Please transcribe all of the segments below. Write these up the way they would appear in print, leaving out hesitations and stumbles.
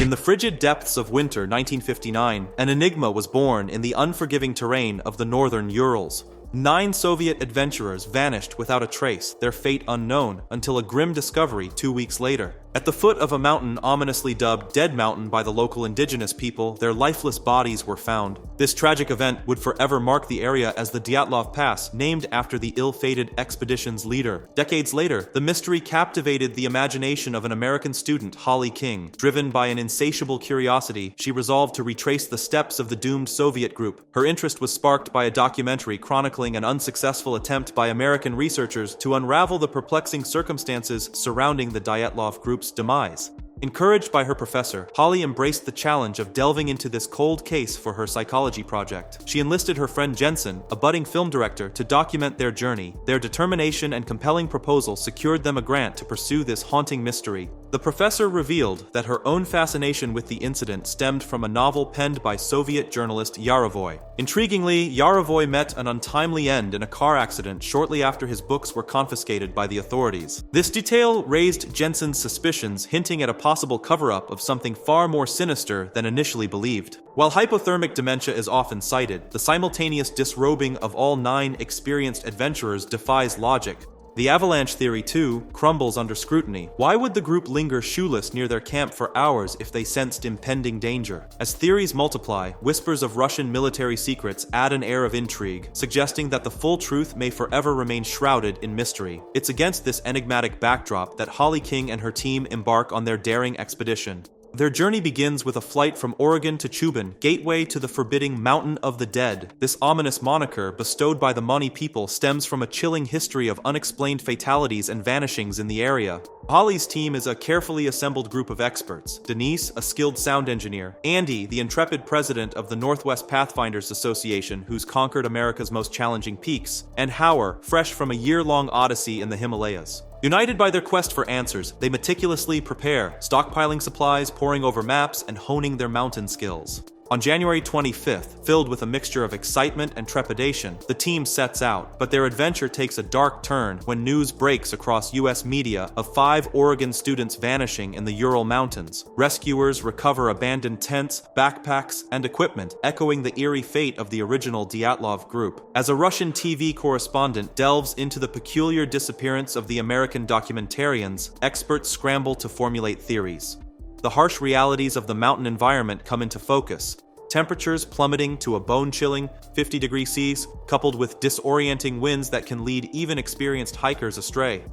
In the frigid depths of winter 1959, an enigma was born in the unforgiving terrain of the northern Urals. 9 Soviet adventurers vanished without a trace, their fate unknown, until a grim discovery 2 weeks later. At the foot of a mountain ominously dubbed Dead Mountain by the local indigenous people, their lifeless bodies were found. This tragic event would forever mark the area as the Dyatlov Pass, named after the ill-fated expedition's leader. Decades later, the mystery captivated the imagination of an American student, Holly King. Driven by an insatiable curiosity, she resolved to retrace the steps of the doomed Soviet group. Her interest was sparked by a documentary chronicling an unsuccessful attempt by American researchers to unravel the perplexing circumstances surrounding the Dyatlov group's demise. Encouraged by her professor, Holly embraced the challenge of delving into this cold case for her psychology project. She enlisted her friend Jensen, a budding film director, to document their journey. Their determination and compelling proposal secured them a grant to pursue this haunting mystery. The professor revealed that her own fascination with the incident stemmed from a novel penned by Soviet journalist Yarovoy. Intriguingly, Yarovoy met an untimely end in a car accident shortly after his books were confiscated by the authorities. This detail raised Jensen's suspicions, hinting at a possible cover-up of something far more sinister than initially believed. While hypothermic dementia is often cited, the simultaneous disrobing of all 9 experienced adventurers defies logic. The avalanche theory, too, crumbles under scrutiny. Why would the group linger shoeless near their camp for hours if they sensed impending danger? As theories multiply, whispers of Russian military secrets add an air of intrigue, suggesting that the full truth may forever remain shrouded in mystery. It's against this enigmatic backdrop that Holly King and her team embark on their daring expedition. Their journey begins with a flight from Oregon to Chubin, gateway to the forbidding Mountain of the Dead. This ominous moniker, bestowed by the Mani people, stems from a chilling history of unexplained fatalities and vanishings in the area. Holly's team is a carefully assembled group of experts. Denise, a skilled sound engineer; Andy, the intrepid president of the Northwest Pathfinders Association, who's conquered America's most challenging peaks; and Hauer, fresh from a year-long odyssey in the Himalayas. United by their quest for answers, they meticulously prepare, stockpiling supplies, poring over maps, and honing their mountain skills. On January 25th, filled with a mixture of excitement and trepidation, the team sets out, but their adventure takes a dark turn when news breaks across US media of 5 Oregon students vanishing in the Ural Mountains. Rescuers recover abandoned tents, backpacks, and equipment, echoing the eerie fate of the original Dyatlov group. As a Russian TV correspondent delves into the peculiar disappearance of the American documentarians, experts scramble to formulate theories. The harsh realities of the mountain environment come into focus. Temperatures plummeting to a bone-chilling 50 degrees Celsius, coupled with disorienting winds that can lead even experienced hikers astray.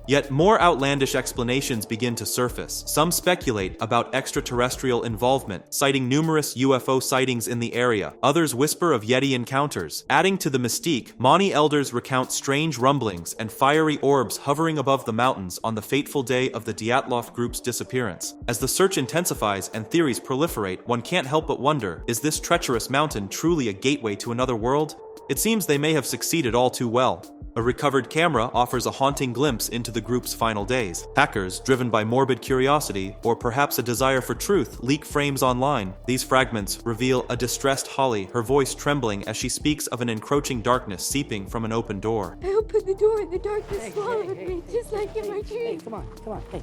Yet more outlandish explanations begin to surface. Some speculate about extraterrestrial involvement, citing numerous UFO sightings in the area. Others whisper of Yeti encounters. Adding to the mystique, Mani elders recount strange rumblings and fiery orbs hovering above the mountains on the fateful day of the Dyatlov group's disappearance. As the search intensifies and theories proliferate, one can't help but wonder, is this treacherous mountain truly a gateway to another world? It seems they may have succeeded all too well. A recovered camera offers a haunting glimpse into the group's final days. Hackers, driven by morbid curiosity, or perhaps a desire for truth, leak frames online. These fragments reveal a distressed Holly, her voice trembling as she speaks of an encroaching darkness seeping from an open door. I opened the door and the darkness swallowed me, just like in my dream. Hey, come on, hey.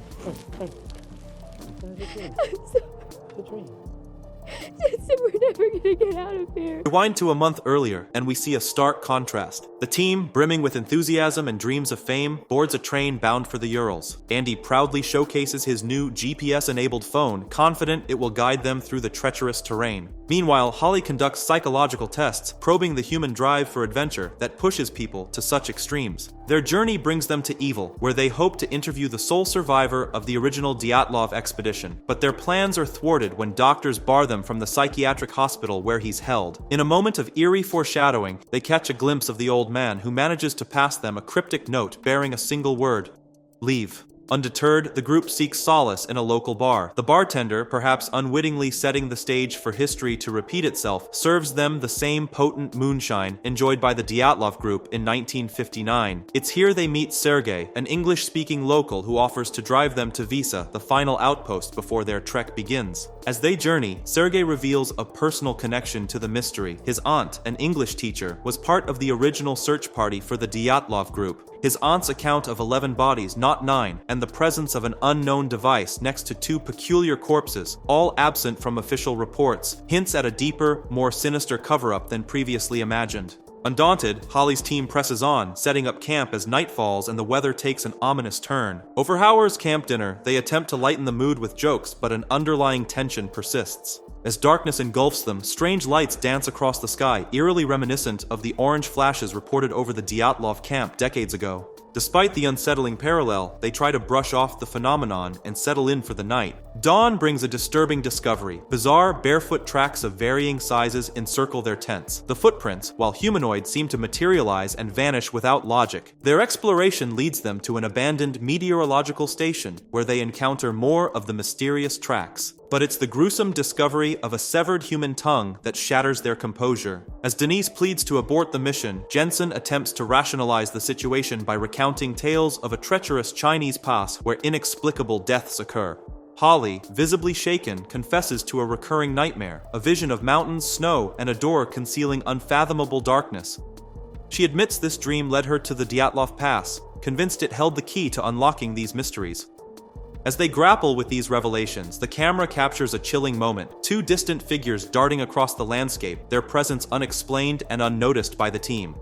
I'm so... Good dream. Jensen, we're never gonna get out of here. Rewind to a month earlier, and we see a stark contrast. The team, brimming with enthusiasm and dreams of fame, boards a train bound for the Urals. Andy proudly showcases his new GPS-enabled phone, confident it will guide them through the treacherous terrain. Meanwhile, Holly conducts psychological tests, probing the human drive for adventure that pushes people to such extremes. Their journey brings them to Evil, where they hope to interview the sole survivor of the original Dyatlov expedition. But their plans are thwarted when doctors bar them from the psychiatric hospital where he's held. In a moment of eerie foreshadowing, they catch a glimpse of the old man, who manages to pass them a cryptic note bearing a single word: leave. Undeterred, the group seeks solace in a local bar. The bartender, perhaps unwittingly setting the stage for history to repeat itself, serves them the same potent moonshine enjoyed by the Dyatlov group in 1959. It's here they meet Sergei, an English-speaking local who offers to drive them to Visa, the final outpost before their trek begins. As they journey, Sergei reveals a personal connection to the mystery. His aunt, an English teacher, was part of the original search party for the Dyatlov group. His aunt's account of 11 bodies, not 9, and the presence of an unknown device next to 2 peculiar corpses, all absent from official reports, hints at a deeper, more sinister cover-up than previously imagined. Undaunted, Holly's team presses on, setting up camp as night falls and the weather takes an ominous turn. Over Howard's camp dinner, they attempt to lighten the mood with jokes, but an underlying tension persists. As darkness engulfs them, strange lights dance across the sky, eerily reminiscent of the orange flashes reported over the Dyatlov camp decades ago. Despite the unsettling parallel, they try to brush off the phenomenon and settle in for the night. Dawn brings a disturbing discovery. Bizarre, barefoot tracks of varying sizes encircle their tents. The footprints, while humanoid, seem to materialize and vanish without logic. Their exploration leads them to an abandoned meteorological station, where they encounter more of the mysterious tracks. But it's the gruesome discovery of a severed human tongue that shatters their composure. As Denise pleads to abort the mission, Jensen attempts to rationalize the situation by recounting tales of a treacherous Chinese pass where inexplicable deaths occur. Holly, visibly shaken, confesses to a recurring nightmare, a vision of mountains, snow, and a door concealing unfathomable darkness. She admits this dream led her to the Dyatlov Pass, convinced it held the key to unlocking these mysteries. As they grapple with these revelations, the camera captures a chilling moment. 2 distant figures darting across the landscape, their presence unexplained and unnoticed by the team.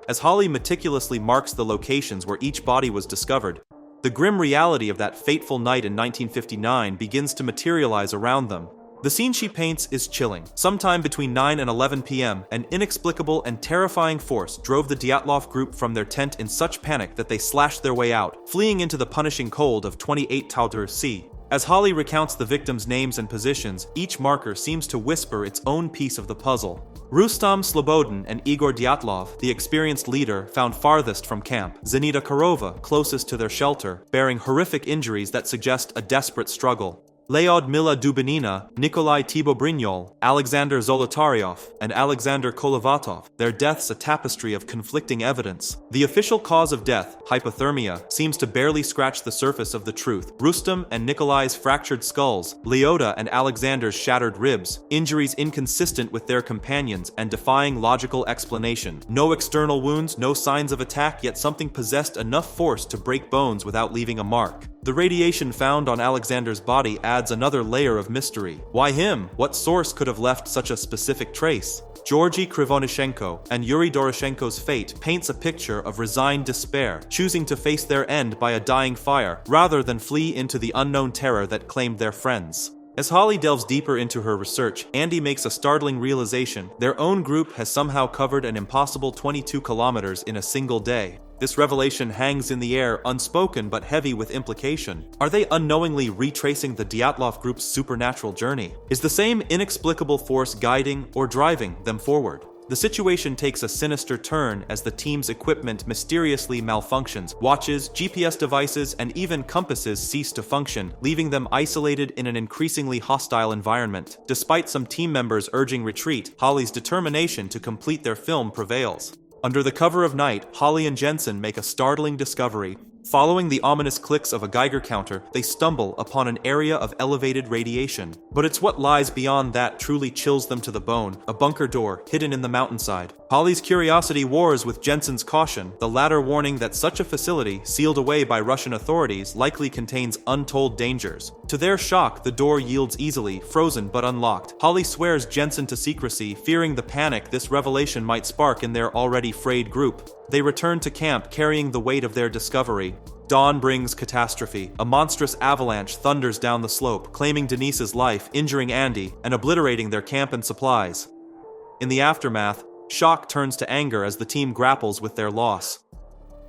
As Holly meticulously marks the locations where each body was discovered, the grim reality of that fateful night in 1959 begins to materialize around them. The scene she paints is chilling. Sometime between 9 and 11 p.m., an inexplicable and terrifying force drove the Dyatlov group from their tent in such panic that they slashed their way out, fleeing into the punishing cold of 28 Tauter C. As Holly recounts the victims' names and positions, each marker seems to whisper its own piece of the puzzle. Rustam Slobodin and Igor Dyatlov, the experienced leader, found farthest from camp. Zenita Karova, closest to their shelter, bearing horrific injuries that suggest a desperate struggle. Lyudmila Dubinina, Nikolai Tibobrinyol, Alexander Zolotaryov, and Alexander Kolovatov, their deaths a tapestry of conflicting evidence. The official cause of death, hypothermia, seems to barely scratch the surface of the truth. Rustam and Nikolai's fractured skulls, Lyoda and Alexander's shattered ribs, injuries inconsistent with their companions and defying logical explanation. No external wounds, no signs of attack, yet something possessed enough force to break bones without leaving a mark. The radiation found on Alexander's body adds another layer of mystery. Why him? What source could have left such a specific trace? Georgy Krivonishenko and Yuri Doroshenko's fate paints a picture of resigned despair, choosing to face their end by a dying fire, rather than flee into the unknown terror that claimed their friends. As Holly delves deeper into her research, Andy makes a startling realization. Their own group has somehow covered an impossible 22 kilometers in a single day. This revelation hangs in the air, unspoken but heavy with implication. Are they unknowingly retracing the Dyatlov group's supernatural journey? Is the same inexplicable force guiding or driving them forward? The situation takes a sinister turn as the team's equipment mysteriously malfunctions. Watches, GPS devices, and even compasses cease to function, leaving them isolated in an increasingly hostile environment. Despite some team members urging retreat, Holly's determination to complete their film prevails. Under the cover of night, Holly and Jensen make a startling discovery. Following the ominous clicks of a Geiger counter, they stumble upon an area of elevated radiation. But it's what lies beyond that truly chills them to the bone, a bunker door hidden in the mountainside. Holly's curiosity wars with Jensen's caution, the latter warning that such a facility, sealed away by Russian authorities, likely contains untold dangers. To their shock, the door yields easily, frozen but unlocked. Holly swears Jensen to secrecy, fearing the panic this revelation might spark in their already frayed group. They return to camp carrying the weight of their discovery. Dawn brings catastrophe. A monstrous avalanche thunders down the slope, claiming Denise's life, injuring Andy, and obliterating their camp and supplies. In the aftermath, shock turns to anger as the team grapples with their loss.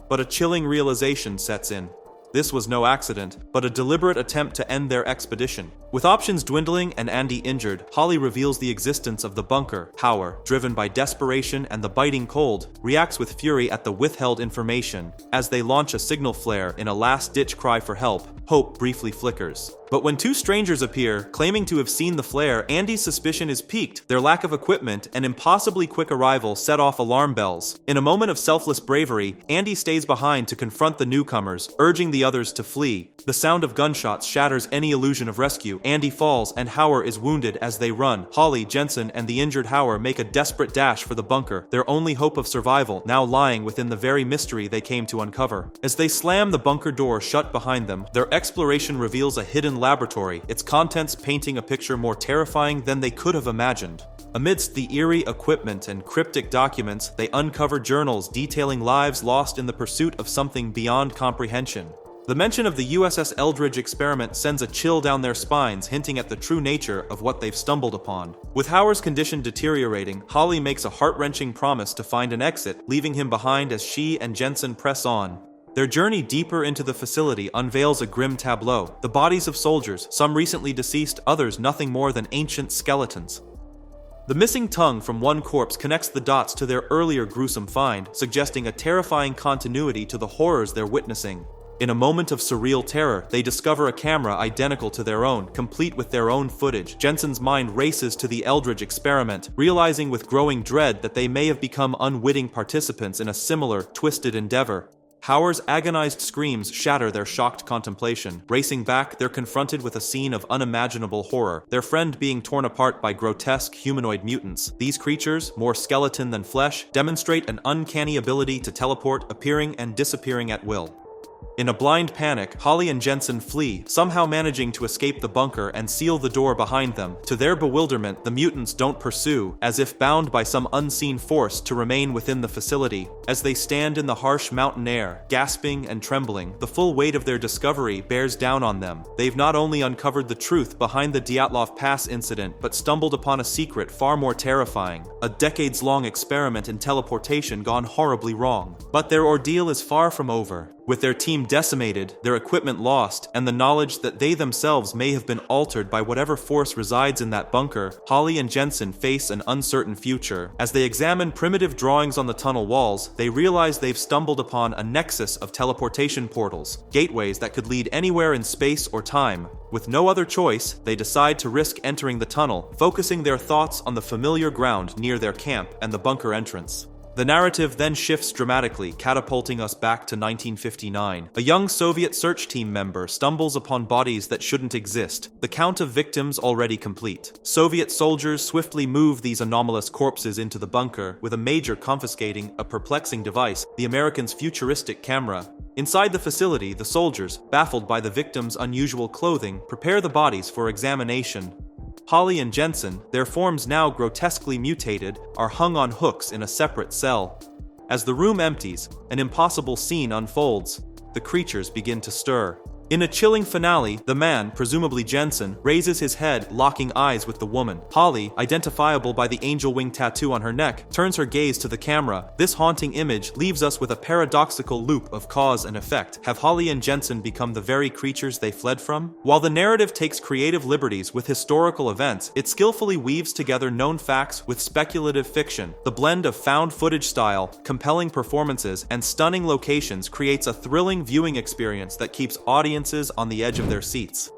But a chilling realization sets in. This was no accident, but a deliberate attempt to end their expedition. With options dwindling and Andy injured, Holly reveals the existence of the bunker. Power, driven by desperation and the biting cold, reacts with fury at the withheld information. As they launch a signal flare in a last-ditch cry for help, hope briefly flickers. But when 2 strangers appear, claiming to have seen the flare, Andy's suspicion is piqued. Their lack of equipment and impossibly quick arrival set off alarm bells. In a moment of selfless bravery, Andy stays behind to confront the newcomers, urging the others to flee. The sound of gunshots shatters any illusion of rescue, Andy falls and Hauer is wounded as they run. Holly, Jensen, and the injured Hauer make a desperate dash for the bunker, their only hope of survival now lying within the very mystery they came to uncover. As they slam the bunker door shut behind them, their exploration reveals a hidden laboratory, its contents painting a picture more terrifying than they could have imagined. Amidst the eerie equipment and cryptic documents, they uncover journals detailing lives lost in the pursuit of something beyond comprehension. The mention of the USS Eldridge experiment sends a chill down their spines, hinting at the true nature of what they've stumbled upon. With Hauer's condition deteriorating, Holly makes a heart-wrenching promise to find an exit, leaving him behind as she and Jensen press on. Their journey deeper into the facility unveils a grim tableau. The bodies of soldiers, some recently deceased, others nothing more than ancient skeletons. The missing tongue from one corpse connects the dots to their earlier gruesome find, suggesting a terrifying continuity to the horrors they're witnessing. In a moment of surreal terror, they discover a camera identical to their own, complete with their own footage. Jensen's mind races to the Eldridge experiment, realizing with growing dread that they may have become unwitting participants in a similar, twisted endeavor. Hauer's agonized screams shatter their shocked contemplation. Racing back, they're confronted with a scene of unimaginable horror, their friend being torn apart by grotesque humanoid mutants. These creatures, more skeleton than flesh, demonstrate an uncanny ability to teleport, appearing and disappearing at will. In a blind panic, Holly and Jensen flee, somehow managing to escape the bunker and seal the door behind them. To their bewilderment, the mutants don't pursue, as if bound by some unseen force to remain within the facility. As they stand in the harsh mountain air, gasping and trembling, the full weight of their discovery bears down on them. They've not only uncovered the truth behind the Dyatlov Pass incident, but stumbled upon a secret far more terrifying, a decades-long experiment in teleportation gone horribly wrong. But their ordeal is far from over. With their team decimated, their equipment lost, and the knowledge that they themselves may have been altered by whatever force resides in that bunker, Holly and Jensen face an uncertain future. As they examine primitive drawings on the tunnel walls, they realize they've stumbled upon a nexus of teleportation portals, gateways that could lead anywhere in space or time. With no other choice, they decide to risk entering the tunnel, focusing their thoughts on the familiar ground near their camp and the bunker entrance. The narrative then shifts dramatically, catapulting us back to 1959. A young Soviet search team member stumbles upon bodies that shouldn't exist, the count of victims already complete. Soviet soldiers swiftly move these anomalous corpses into the bunker, with a major confiscating a perplexing device, the Americans' futuristic camera. Inside the facility, the soldiers, baffled by the victims' unusual clothing, prepare the bodies for examination. Holly and Jensen, their forms now grotesquely mutated, are hung on hooks in a separate cell. As the room empties, an impossible scene unfolds. The creatures begin to stir. In a chilling finale, the man, presumably Jensen, raises his head, locking eyes with the woman. Holly, identifiable by the angel wing tattoo on her neck, turns her gaze to the camera. This haunting image leaves us with a paradoxical loop of cause and effect. Have Holly and Jensen become the very creatures they fled from? While the narrative takes creative liberties with historical events, it skillfully weaves together known facts with speculative fiction. The blend of found footage style, compelling performances, and stunning locations creates a thrilling viewing experience that keeps audiences on the edge of their seats.